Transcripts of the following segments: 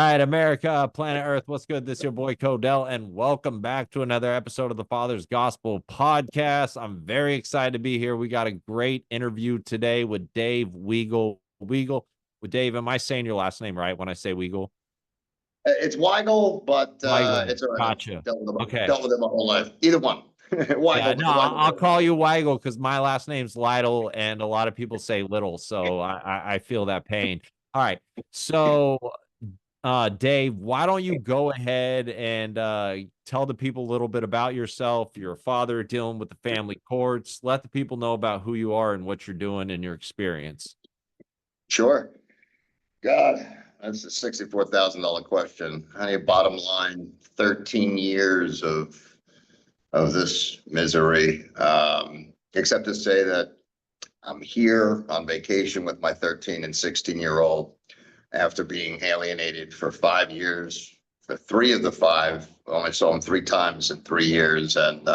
All right, America, planet Earth, what's good? This is your boy Codell, and welcome back to another episode of the Father's Gospel Podcast. I'm very excited to be here. We got a great interview today with Dave Weigel. With Dave, am I saying your last name right when I say Weigel? It's Weigel, but Weigel. it's all right. I've Gotcha. dealt with him my whole life. Either one. Yeah, Weigel, no, but the Weigel. I'll call you Weigel because my last name's Lytle, and a lot of people say Little, so I feel that pain. All right, so Dave, why don't you go ahead and tell the people a little bit about yourself? You're a father dealing with the family courts. Let the people know about who you are and what you're doing and your experience. Sure. God, that's a $64,000 question. Honey, bottom line, 13 years of this misery. Except to say that I'm here on vacation with my 13 and 16-year-old after being alienated for 5 years. For three of the five, I only saw him three times in 3 years, and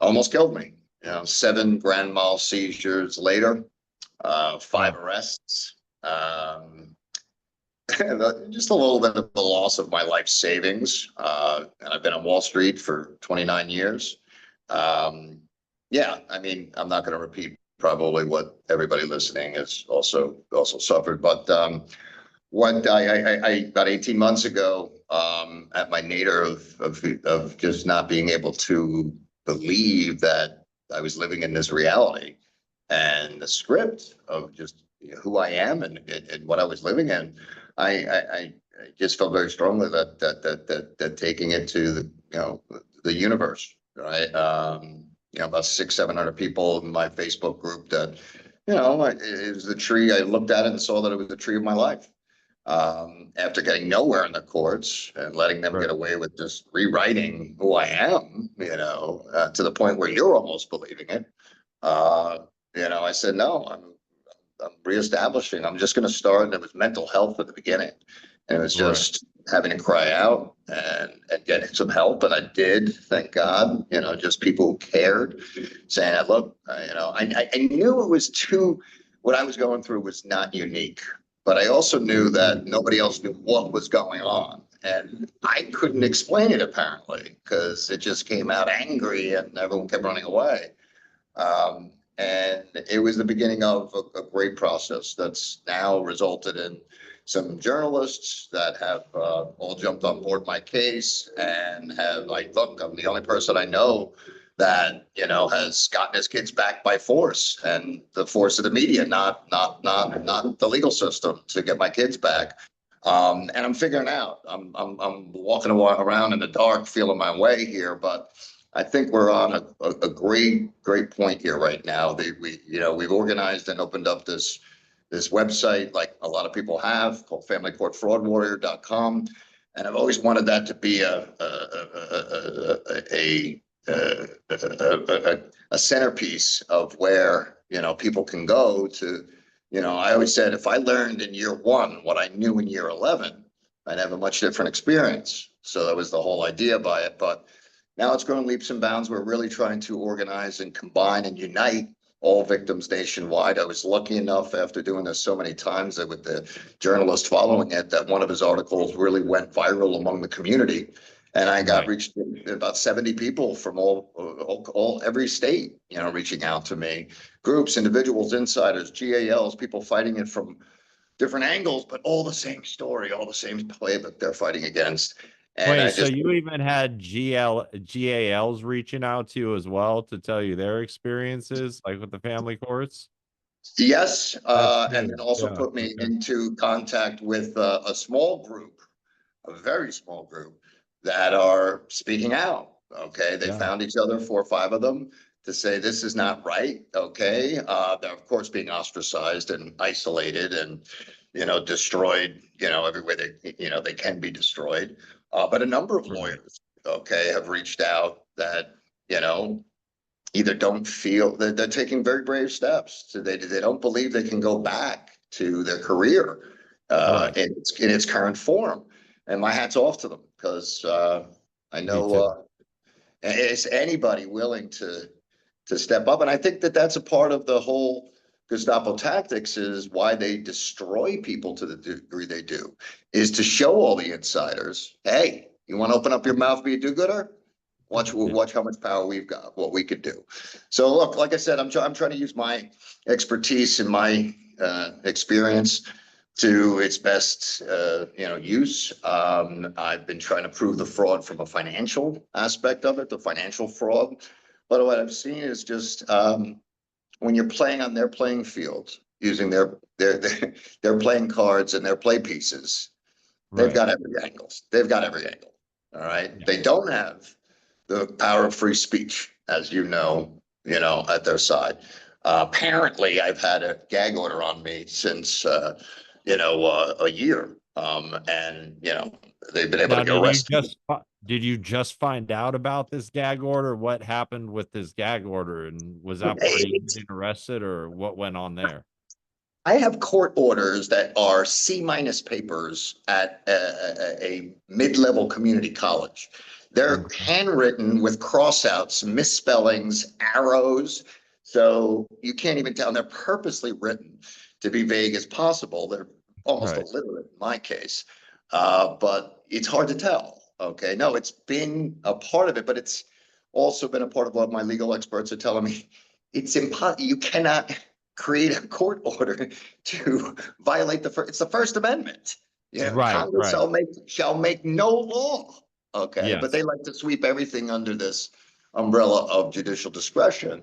almost killed me. 7 grand mal seizures later, 5 arrests. And just a little bit of the loss of my life savings. And I've been on Wall Street for 29 years. Yeah, I mean, I'm not going to repeat probably what everybody listening has also suffered, but what I about 18 months ago, at my nadir of just not being able to believe that I was living in this reality, and the script of just who I am and what I was living in, I just felt very strongly that taking it to the universe, right? About 600-700 people in my Facebook group that, it was the tree. I looked at it and saw that it was the tree of my life. After getting nowhere in the courts and letting them get away with just rewriting who I am, to the point where you're almost believing it. I said, no, I'm reestablishing. I'm just going to start. And it was mental health at the beginning. And it was just having to cry out and getting some help. And I did, thank God, just people who cared, saying, look, I knew it was what I was going through was not unique. But I also knew that nobody else knew what was going on. And I couldn't explain it, apparently, because it just came out angry and everyone kept running away. And it was the beginning of a great process that's now resulted in some journalists that have all jumped on board my case and have look, I'm the only person I know that has gotten his kids back by force, and the force of the media, not the legal system, to get my kids back. And I'm figuring out. I'm walking around in the dark, feeling my way here, but I think we're on a great point here right now. We've organized and opened up this website, like a lot of people have, called FamilyCourtFraudWarrior.com, and I've always wanted that to be a centerpiece of where people can go to. I always said, if I learned in year 1 what I knew in year 11, I'd have a much different experience. So that was the whole idea by it. But now it's grown leaps and bounds. We're really trying to organize and combine and unite all victims nationwide. I was lucky enough, after doing this so many times, that with the journalist following it, that one of his articles really went viral among the community. And I got reached about 70 people from every state, reaching out to me, groups, individuals, insiders, GALs, people fighting it from different angles, but all the same story, all the same playbook they're fighting against. And so you even had GALs reaching out to you as well to tell you their experiences, like with the family courts? Yes, and then also put me into contact with a small group, a very small group, that are speaking out. Okay, they found each other, 4 or 5 of them, to say this is not right. Okay, they're of course being ostracized and isolated and destroyed. Everywhere they can be destroyed. But a number of lawyers, okay, have reached out that either don't feel that they're taking very brave steps. So they don't believe they can go back to their career in its current form. And my hat's off to them, because I know it's anybody willing to step up. And I think that that's a part of the whole Gestapo tactics is why they destroy people to the degree they do, is to show all the insiders, hey, you want to open up your mouth, be a do-gooder? Yeah. Watch how much power we've got, what we could do. So look, like I said, I'm trying to use my expertise and my experience to its best, use. I've been trying to prove the fraud from a financial aspect of it, the financial fraud. But what I've seen is just when you're playing on their playing field, using their playing cards and their play pieces, they've Right. got every angle. They've got every angle. All right. Yeah. They don't have the power of free speech, as at their side. Apparently, I've had a gag order on me since a year, and they've been able Now, to get arrested. did you just find out about this gag order? What happened with this gag order, and was that part of you It's, getting arrested, or what went on there? I have court orders that are C-minus papers at a mid-level community college. They're Okay. handwritten with crossouts, misspellings, arrows. So you can't even tell. And they're purposely written to be vague as possible. They're almost Right. illiterate in my case. But it's hard to tell. Okay. No, it's been a part of it, but it's also been a part of what my legal experts are telling me. It's impossible. You cannot create a court order to violate it's the First Amendment. Right. Congress Right. shall make no law. Okay, but Yes. they like to sweep everything under this umbrella of judicial discretion,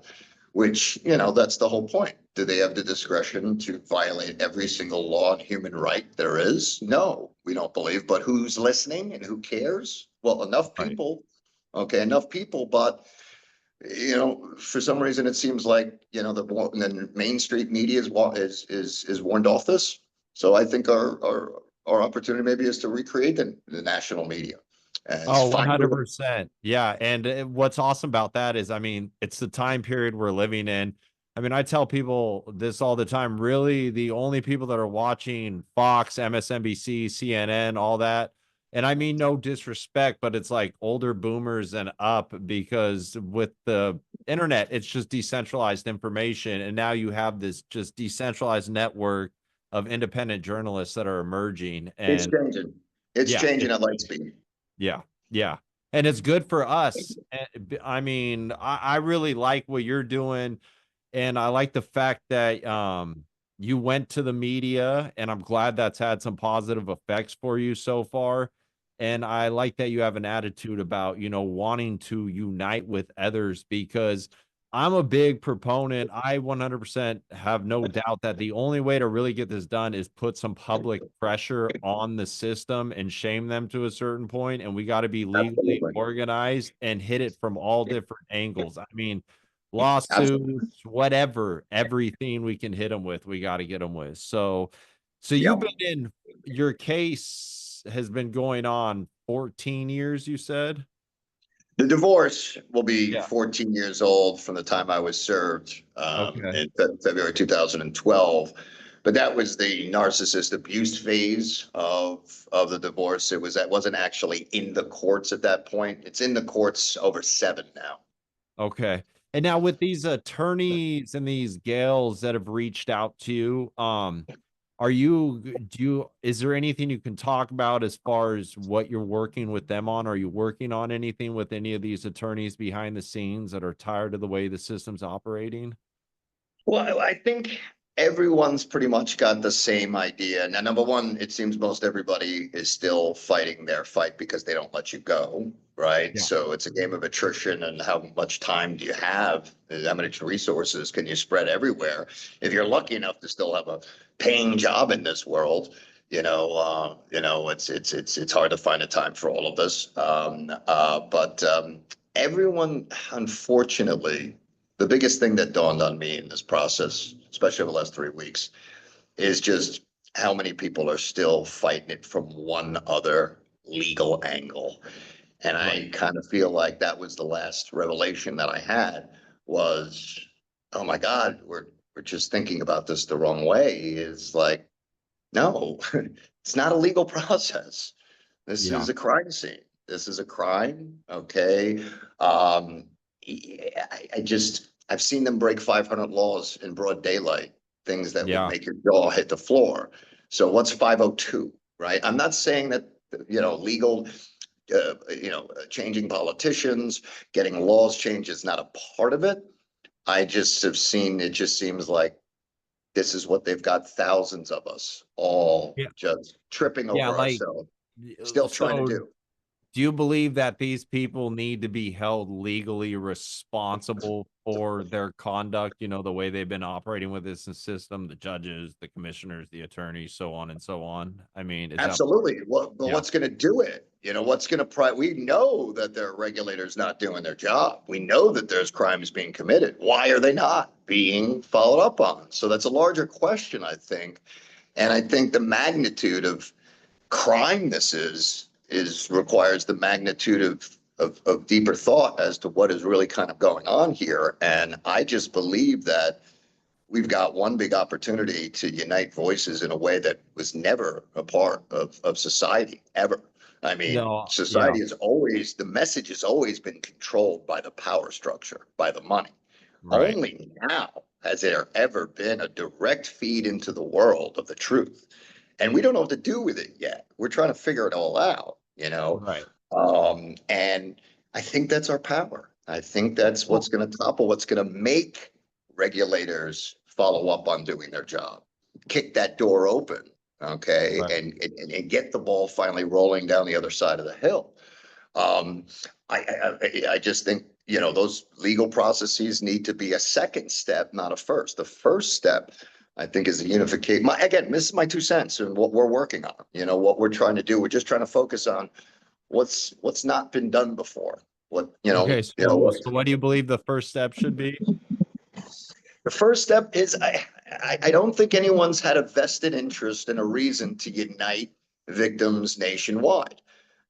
which that's the whole point. Do they have the discretion to violate every single law and human right there is? No, we don't believe. But who's listening and who cares? Well, enough Right. people. Okay, enough people, but for some reason, it seems like the Main Street media is warned off this. So I think our opportunity maybe is to recreate the national media and Oh, find a way. 100%. Yeah. And what's awesome about that is, I mean, it's the time period we're living in. I mean, I tell people this all the time. Really, the only people that are watching Fox, MSNBC, CNN, all that, and I mean no disrespect, but it's like older boomers and up, because with the internet, it's just decentralized information. And now you have this just decentralized network of independent journalists that are emerging. It's And changing. It's yeah, changing at light speed. yeah, yeah. And it's good for us. I mean, I really like what you're doing. And I like the fact that you went to the media, and I'm glad that's had some positive effects for you so far. And I like that you have an attitude about, wanting to unite with others, because I'm a big proponent. I 100% have no doubt that the only way to really get this done is put some public pressure on the system and shame them to a certain point. And we got to be legally Absolutely. organized and hit it from all different angles. I mean, Absolutely. lawsuits, whatever, everything we can hit them with, we got to get them with. So you've Yep. been in, your case has been going on 14 years, you said? The divorce will be Yeah. 14 years old from the time I was served Okay. in February 2012. But that was the narcissist abuse phase of the divorce. That wasn't actually in the courts at that point. It's in the courts over 7 now. Okay. And now with these attorneys and these gals that have reached out to you, is there anything you can talk about as far as what you're working with them on? Are you working on anything with any of these attorneys behind the scenes that are tired of the way the system's operating? Well, I think everyone's pretty much got the same idea. Now, number one, it seems most everybody is still fighting their fight because they don't let you go, right? Yeah. So it's a game of attrition, and how much time do you have? How many resources can you spread everywhere? If you're lucky enough to still have a paying job in this world, it's hard to find a time for all of this. But everyone, unfortunately, the biggest thing that dawned on me in this process, especially over the last 3 weeks, is just how many people are still fighting it from one other legal angle. And Right. I kind of feel like that was the last revelation that I had was, oh my God, we're just thinking about this the wrong way. It's like, no, it's not a legal process. This Yeah. is a crime scene. This is a crime. Okay. Um, I've seen them break 500 laws in broad daylight. things that would Yeah. make your jaw hit the floor. So what's 502, right? I'm not saying that, legal, changing politicians, getting laws changed is not a part of it. I just have seen, it just seems like this is what they've got thousands of us all Yeah. just tripping Yeah. over Like, ourselves, still trying to so do. do you believe that these people need to be held legally responsible for their conduct? The way they've been operating with this system, the judges, the commissioners, the attorneys, so on and so on. I mean, is that part? Absolutely. Well, but Yeah. what's going to do it? What's going to we know that their regulators not doing their job. We know that there's crimes being committed. Why are they not being followed up on? So that's a larger question, I think. And I think the magnitude of crime this is requires the magnitude of deeper thought as to what is really kind of going on here. And I just believe that we've got one big opportunity to unite voices in a way that was never a part of society ever. I mean, No. Yeah. society has always, the message has always been controlled by the power structure, by the money. Right. Only now has there ever been a direct feed into the world of the truth. And we don't know what to do with it yet. We're trying to figure it all out. Right. And I think that's our power. I think that's Well, what's going to topple, what's going to make regulators follow up on doing their job, kick that door open, okay, right. and get the ball finally rolling down the other side of the hill. Um, I just think, those legal processes need to be a second step, not a first. The first step, I think, is the unification. Again, this is my 2 cents and what we're working on. What we're trying to do. We're just trying to focus on what's not been done before. Okay. What So what do you believe the first step should be? the first step is I don't think anyone's had a vested interest and a reason to unite victims nationwide.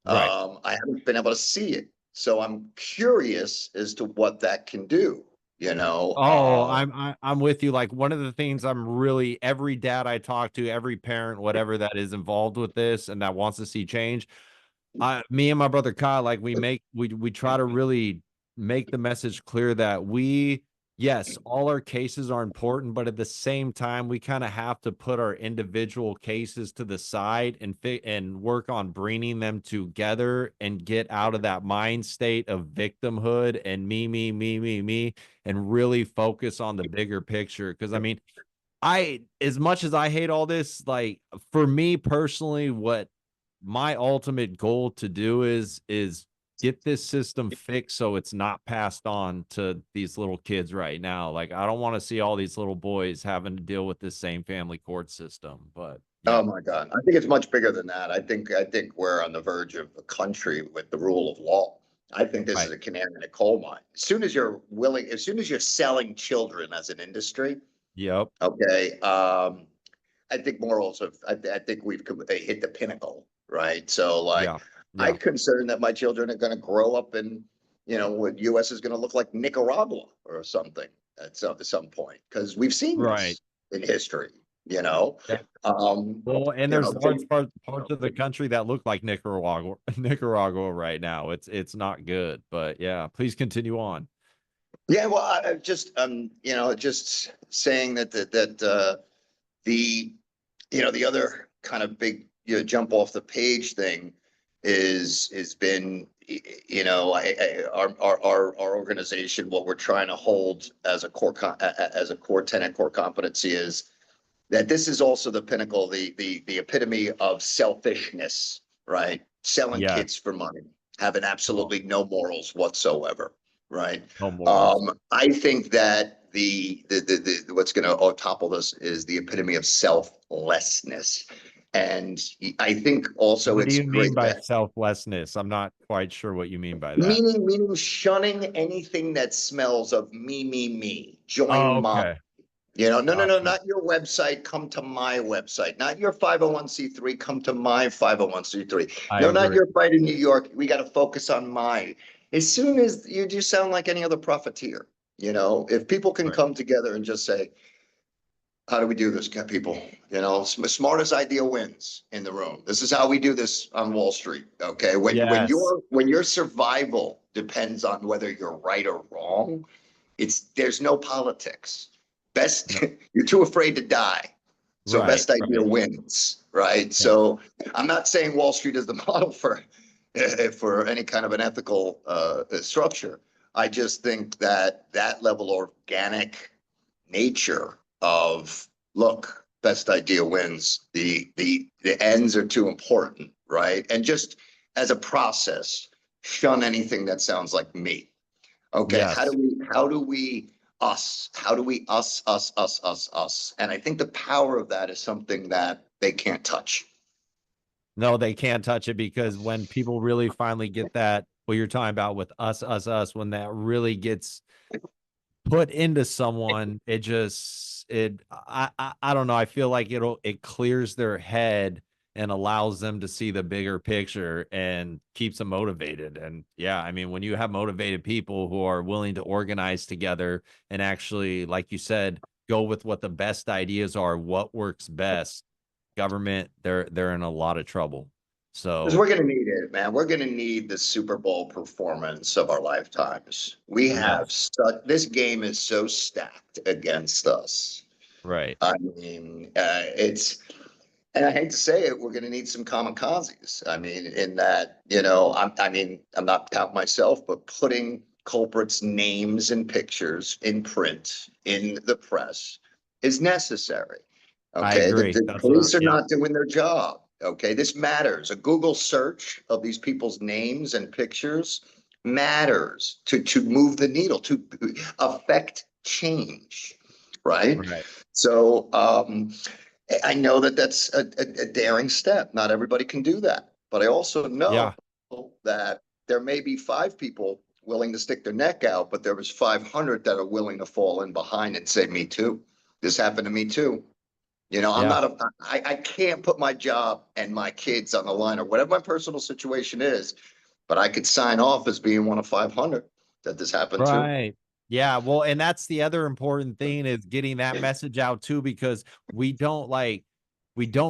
Right. I haven't been able to see it, so I'm curious as to what that can do. You know, Oh, uh, I'm with you. Like, one of the things I'm really, every dad I talk to, every parent, whatever that is involved with this and that wants to see change, me and my brother Kyle, like, we try to really make the message clear that yes, all our cases are important, but at the same time, we kind of have to put our individual cases to the side and work on bringing them together and get out of that mind state of victimhood and me, and really focus on the bigger picture. Because I mean, as much as I hate all this, like, for me personally, what my ultimate goal to do is get this system fixed so it's not passed on to these little kids right now. Like, I don't want to see all these little boys having to deal with this same family court system. But yeah. oh my God, I think it's much bigger than that. I think we're on the verge of a country with the rule of law. I think this is Right. a canary in a coal mine. As soon as you're selling children as an industry, Yep. okay, I think morals I think we've hit the pinnacle, right? So like, Yeah. I'm Yeah. concerned that my children are going to grow up in, what US is going to look like Nicaragua or something at some point, because we've seen Right. this in history, you know. Yeah. Um, Well, and you there's know, large parts of the country that look like Nicaragua, Nicaragua right now. It's not good, but yeah, please continue on. yeah, well, I just saying that the the other kind of big, jump off the page thing is been, our organization, what we're trying to hold as a as a core tenet, core competency, is that this is also the pinnacle, the epitome of selfishness, right? Selling Yes. kids for money, having No, absolutely no morals whatsoever, right? no morals. I think that what's going to topple this is the epitome of selflessness. And I think also What do it's you mean great by that, selflessness? I'm not quite sure what you mean by that. meaning shunning anything that smells of me, Oh, join my. okay. No, Gotcha. not your website. Come to my website. Not your 501c3. Come to my 501c3. I No, not agree. your fight in New York. We got to focus on my. As soon as you just sound like any other profiteer, if people can Right. come together and just say, how do we do this, people? Smartest idea wins in the room. This is how we do this on Wall Street. Okay. Yes. When your survival depends on whether you're right or wrong, there's no politics. Best, No, you're too afraid to die. So right, best idea right. wins, right? Yeah. So I'm not saying Wall Street is the model for any kind of an ethical structure. I just think that that level of organic nature of, look, best idea wins. The ends are too important, right? And just as a process, shun anything that sounds like me. Okay, Yes. how do we us? How do we us? And I think the power of that is something that they can't touch. No, they can't touch it because when people really finally get that, what you're talking about with us, when that really gets put into someone, it just I don't know. I feel like it clears their head and allows them to see the bigger picture and keeps them motivated. And yeah, I mean, when you have motivated people who are willing to organize together and actually, like you said, go with what the best ideas are, what works best, government, they're in a lot of trouble. Because So we're going to need it, man. We're going to need the Super Bowl performance of our lifetimes. We have yes, such, this game is so stacked against us. right. I mean, it's, and I hate to say it, we're going to need some kamikazes. I mean, in that, I mean, I'm not counting myself, but putting culprits' names and pictures in print in the press is necessary. I Okay, agree. the That's what police are yeah, not doing their job. Okay, this matters. A Google search of these people's names and pictures matters to move the needle, to affect change, right? right. So, I know that that's a daring step. Not everybody can do that. But I also know Yeah. that there may be five people willing to stick their neck out, but there was 500 that are willing to fall in behind and say, me too. This happened to me too. I'm Yeah. not I can't put my job and my kids on the line or whatever my personal situation is, but I could sign off as being one of 500 that this happened to. Right. Yeah, well, and that's the other important thing is getting that message out too, because we don't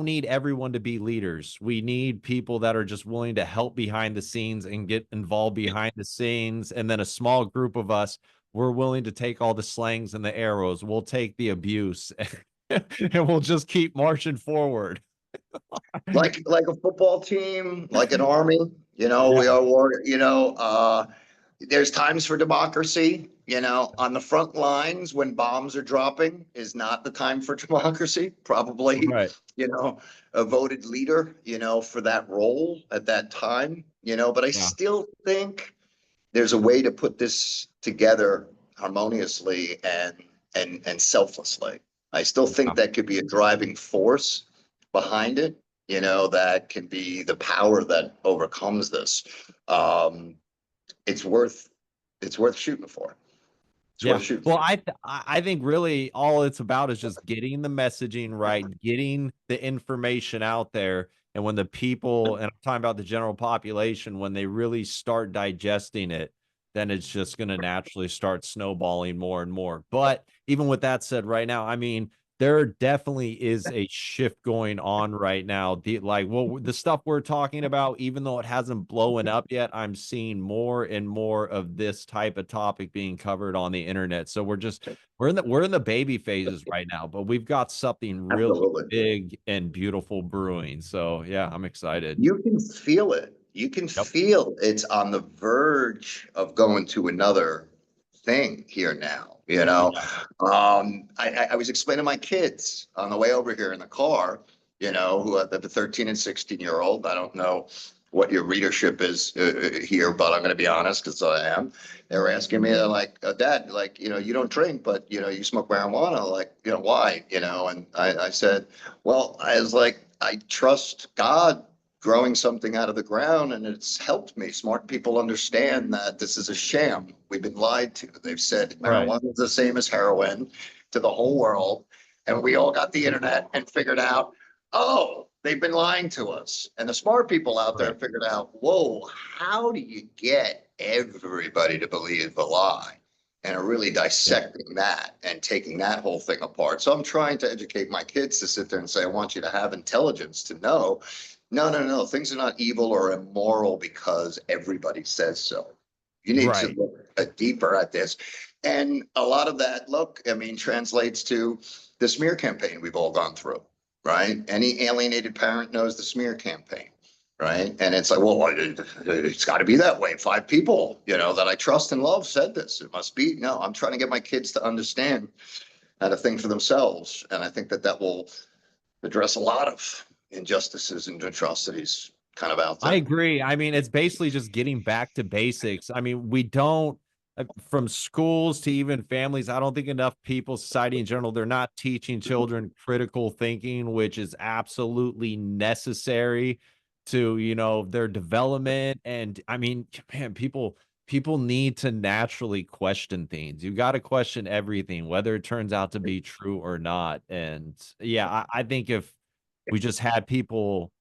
need everyone to be leaders. We need people that are just willing to help behind the scenes and get involved behind the scenes. And then a small group of us, we're willing to take all the slangs and the arrows. We'll take the abuse and we'll just keep marching forward. Like a football team, like an army, we Yeah, are there's times for democracy, on the front lines when bombs are dropping is not the time for democracy. Probably, right. a voted leader, for that role at that time, but I Yeah. still think there's a way to put this together harmoniously and selflessly. I still Yeah. think that could be a driving force behind it, that can be the power that overcomes this. Um, it's worth it's worth shooting for. It's worth Yeah. shooting Well, for. I think really all it's about is just getting the messaging right, getting the information out there. And when the people, and I'm talking about the general population, when they really start digesting it, then it's just going to naturally start snowballing more and more. But even with that said, right now, I mean, there definitely is a shift going on right now. The stuff we're talking about, even though it hasn't blown up yet, I'm seeing more and more of this type of topic being covered on the internet. So we're in the baby phases right now, but we've got something really Absolutely. big and beautiful brewing. So yeah, I'm excited. You can feel it. You can Yep. feel it's on the verge of going to another thing here now. Yeah. I was explaining to my kids on the way over here in the car, who are the 13 and 16-year-old. I don't know what your readership is here, but I'm going to be honest because I am. They were asking me, like, Dad, like, you don't drink, but, you smoke marijuana. Like, why? And I said, well, I was like, I trust God growing something out of the ground, and it's helped me. Smart people understand that this is a sham. We've been lied to. They've said Right. marijuana is the same as heroin to the whole world. And we all got the internet and figured out, oh, they've been lying to us. And the smart people out there Right. figured out, whoa, how do you get everybody to believe the lie? And are really Yeah. dissecting that and taking that whole thing apart. So I'm trying to educate my kids to sit there and say, I want you to have intelligence to know, no, no, no, things are not evil or immoral because everybody says so. You need to Right. look deeper at this. And a lot of that, look, I mean, translates to the smear campaign we've all gone through, right? Any alienated parent knows the smear campaign, right? And it's like, well, it's got to be that way. 5 people, that I trust and love said this. It must be. No, I'm trying to get my kids to understand how to think for themselves. And I think that that will address a lot of injustices and atrocities kind of out I there. agree. I mean, it's basically just getting back to basics. I mean, we don't, from schools to even families, I don't think enough people, society in general, they're not teaching children critical thinking, which is absolutely necessary to, their development. And I mean, man, people need to naturally question things. You got to question everything, whether it turns out to be true or not. And yeah, I think if we just had people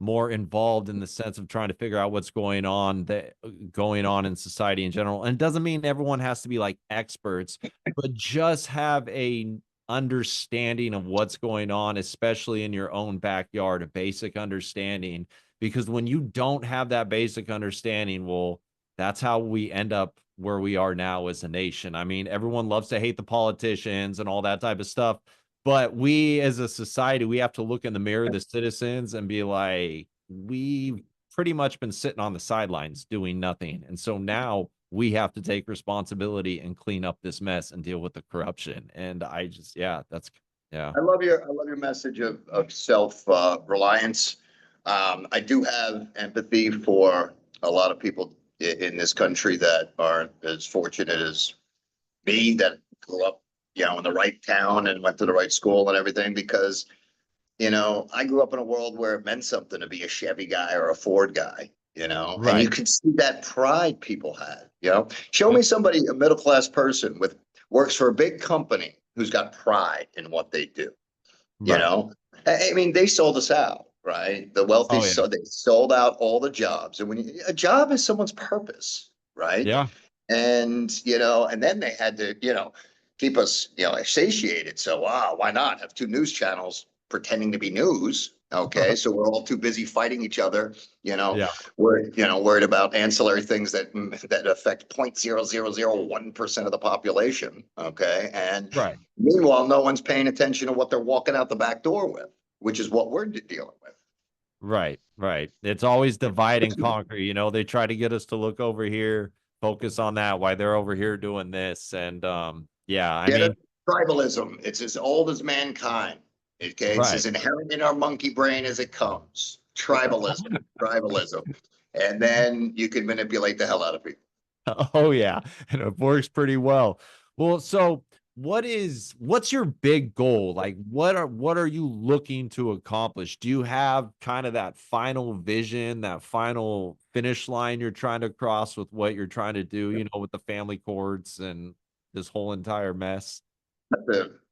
more involved in the sense of trying to figure out what's going on in society in general. And it doesn't mean everyone has to be like experts, but just have a understanding of what's going on, especially in your own backyard, a basic understanding. Because when you don't have that basic understanding, well, that's how we end up where we are now as a nation. I mean, everyone loves to hate the politicians and all that type of stuff, but we as a society, we have to look in the mirror, the citizens, and be like, we've pretty much been sitting on the sidelines doing nothing. And so now we have to take responsibility and clean up this mess and deal with the corruption. And yeah, yeah. I love your message of self reliance. I do have empathy for a lot of people in this country that aren't as fortunate as me, that grew up, in the right town and went to the right school and everything, because, I grew up in a world where it meant something to be a Chevy guy or a Ford guy, and you Right. could see that pride people had. Show me somebody, a middle class person with works for a big company who's got pride in what they do. You Right. know, I mean, they sold us out, right? The wealthy, Oh yeah. so they sold out all the jobs, and a job is someone's purpose, right? Yeah. And then they had to, keep us, satiated. So, why not have two news channels pretending to be news? Okay, so we're all too busy fighting each other. You know, Yeah. we're worried about ancillary things that affect 0.0001% of the population. Okay, and Right. meanwhile, no one's paying attention to what they're walking out the back door with, which is what we're dealing with. Right. Right. It's always divide and conquer. They try to get us to look over here, focus on that, why they're over here doing this. And yeah, I Yeah, mean, that's tribalism. It's as old as mankind. Okay, it's right. as inherent in our monkey brain as it comes. Tribalism. And then you can manipulate the hell out of people. Oh yeah, and it works pretty well. Well, so what's your big goal? Like what are you looking to accomplish? Do you have kind of that final vision, that final finish line you're trying to cross with what you're trying to do, with the family courts and this whole entire mess?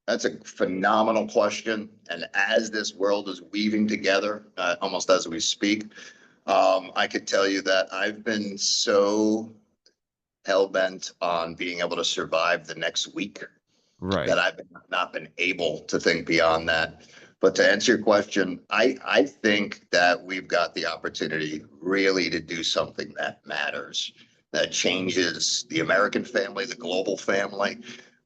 That's a phenomenal question. And as this world is weaving together, almost as we speak, I could tell you that I've been so hell bent on being able to survive the next week Right. that I've not been able to think beyond that. But to answer your question, I think that we've got the opportunity really to do something that matters, that changes the American family, the global family.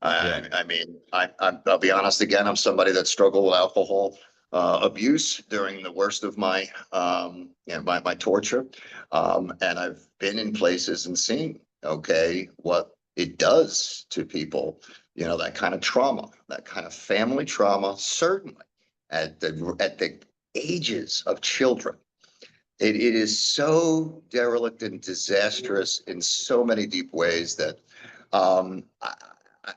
Yeah. I mean, I'll be honest again, I'm somebody that struggled with alcohol abuse during the worst of my torture. And I've been in places and seen, okay, what it does to people, that kind of trauma, that kind of family trauma, certainly at the ages of children. It is so derelict and disastrous in so many deep ways that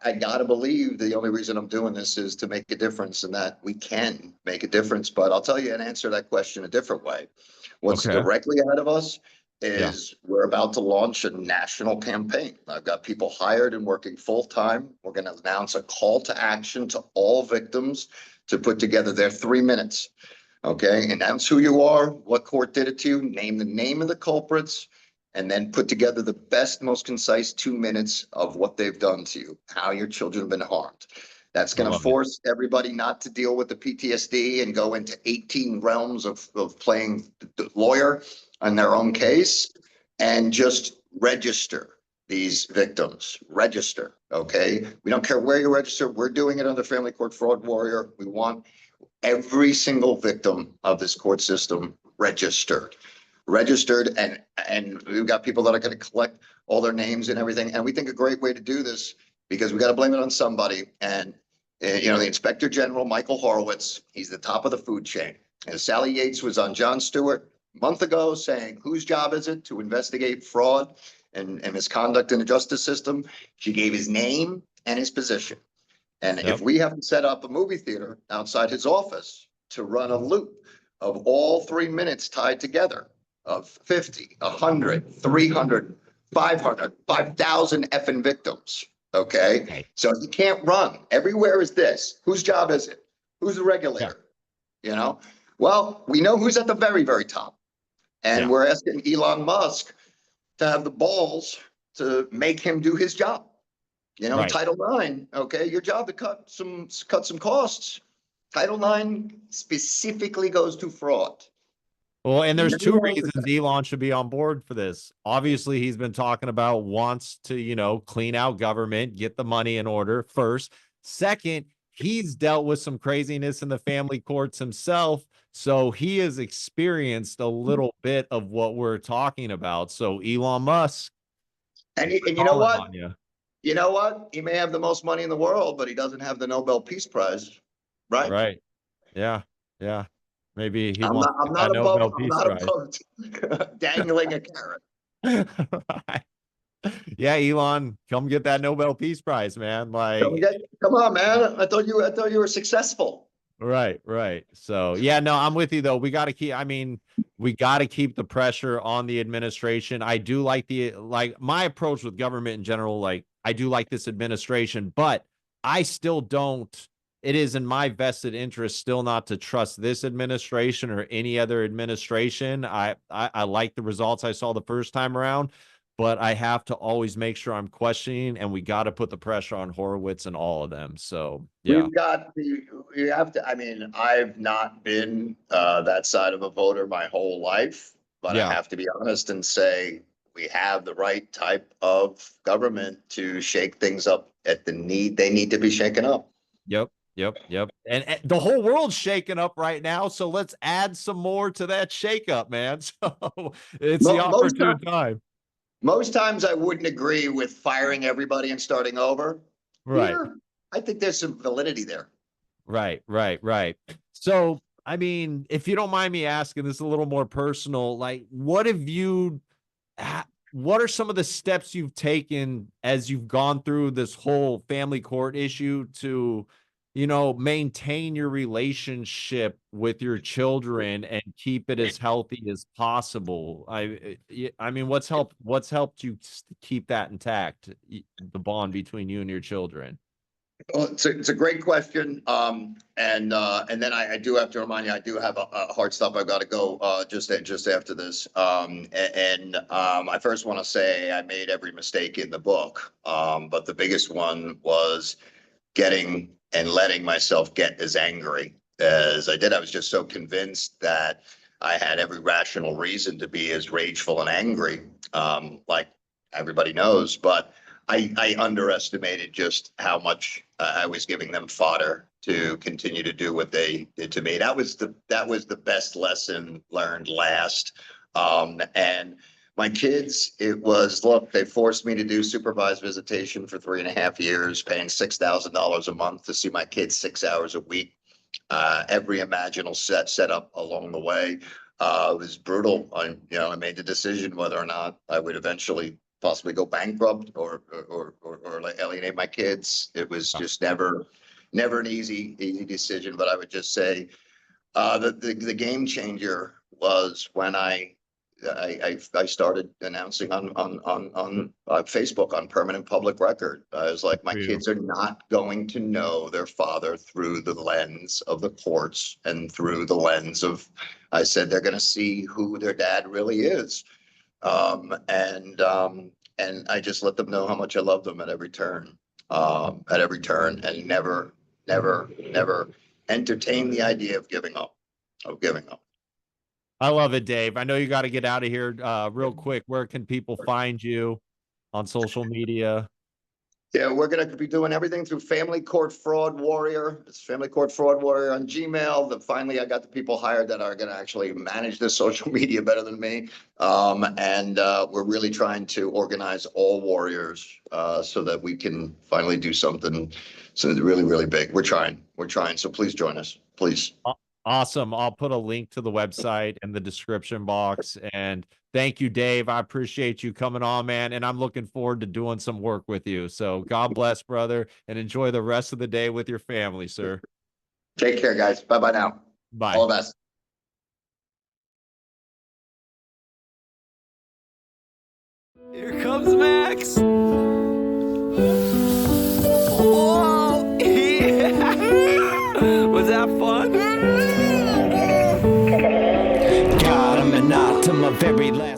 I gotta believe the only reason I'm doing this is to make a difference, and that we can make a difference. But I'll tell you and answer that question a different way. What's Okay. directly ahead of us Yeah. is we're about to launch a national campaign. I've got people hired and working full time. We're going to announce a call to action to all victims to put together their 3 minutes. Okay, announce who you are, what court did it to you, name the name of the culprits, and then put together the best, most concise 2 minutes of what they've done to you, how your children have been harmed. That's I going to love it. force everybody not to deal with the PTSD and go into 18 realms of playing the lawyer on their own case, and just register. these victims. Register, okay? We don't care where you register. We're doing it under Family Court Fraud Warrior. We want every single victim of this court system registered, and we've got people that are going to collect all their names and everything. And we think a great way to do this, because we got to blame it on somebody. And you know, the Inspector General, Michael Horowitz, he's the top of the food chain. And Sally Yates was on Jon Stewart a month ago saying, whose job is it to investigate fraud and misconduct in the justice system? She gave his name and his position. And Yep. if we have to set up a movie theater outside his office to run a loop of all 3 minutes tied together of 50, 100, 300, 500, 5,000 effing victims. Okay. So you can't run. Everywhere is this. Whose job is it? Who's the regulator? You know, well, we know who's at the very, very top. And we're asking Elon Musk to have the balls to make him do his job. You know, Title IX, okay, your job to cut some costs. Title IX specifically goes to fraud. Well, and there's two reasons Elon should be on board for this. Obviously, he's been talking about wants to, you know, clean out government, get the money in order first. Second, he's dealt with some craziness in the family courts himself. So he has experienced a little bit of what we're talking about. So Elon Musk. And you know what? You know what? He may have the most money in the world, but he doesn't have the Nobel Peace Prize. Right? Right. Yeah. Yeah. Maybe he I'm wants not above Prize. Dangling a carrot. Right. Yeah, Elon, come get that Nobel Peace Prize, man. Like, come on, man. I thought you were successful. Right. So yeah, no, I'm with you though. We got to keep, I mean, we got to keep the pressure on the administration. I do like my approach with government in general. Like, I do like this administration, but I still don't. It is in my vested interest still not to trust this administration or any other administration. I like the results I saw the first time around, but I have to always make sure I'm questioning, and we got to put the pressure on Horowitz and all of them. So yeah, you have to. I mean, I've not been that side of a voter my whole life, but I have to be honest and say we have the right type of government to shake things up at the need. They need to be shaken up. Yep. And the whole world's shaking up right now. So let's add some more to that shakeup, man. So it's the opportune time. Most times I wouldn't agree with firing everybody and starting over. Right. Here, I think there's some validity there. Right. So, I mean, if you don't mind me asking, this is a little more personal. Like, what are some of the steps you've taken as you've gone through this whole family court issue to, you know, maintain your relationship with your children and keep it as healthy as possible? I mean, what's helped you keep that intact, the bond between you and your children? Well, it's a great question. And then I do have to remind you, I do have a hard stop. I've got to go just after this. I first want to say I made every mistake in the book. But the biggest one was getting and letting myself get as angry as I did. I was just so convinced that I had every rational reason to be as rageful and angry, like everybody knows. But I underestimated just how much I was giving them fodder to continue to do what they did to me. That was the best lesson learned last. And my kids, it was, look, they forced me to do supervised visitation for 3.5 years, paying $6,000 a month to see my kids 6 hours a week. Every imaginable set up along the way. It was brutal. I made the decision whether or not I would eventually possibly go bankrupt or alienate my kids. It was just never an easy decision. But I would just say the game changer was when I started announcing on Facebook on permanent public record. I was like, my kids are not going to know their father through the lens of the courts and through the lens of, I said, they're going to see who their dad really is. And I just let them know how much I love them at every turn, and never entertain the idea of giving up. I love it, Dave. I know you got to get out of here real quick. Where can people find you? on social media? Yeah, we're gonna be doing everything through Family Court Fraud Warrior. It's Family Court Fraud Warrior on Gmail. Finally, I got the people hired that are gonna actually manage the social media better than me. And we're really trying to organize all warriors so that we can finally do something really, really big. We're trying. We're trying. So please join us, please. Awesome. I'll put a link to the website in the description box. And thank you, Dave. I appreciate you coming on, man. And I'm looking forward to doing some work with you. So God bless, brother, and enjoy the rest of the day with your family, sir. Take care, guys. Bye bye now. Bye. All the best. Here comes Max. Whoa, yeah. Was that fun? Got him and knocked him a very last.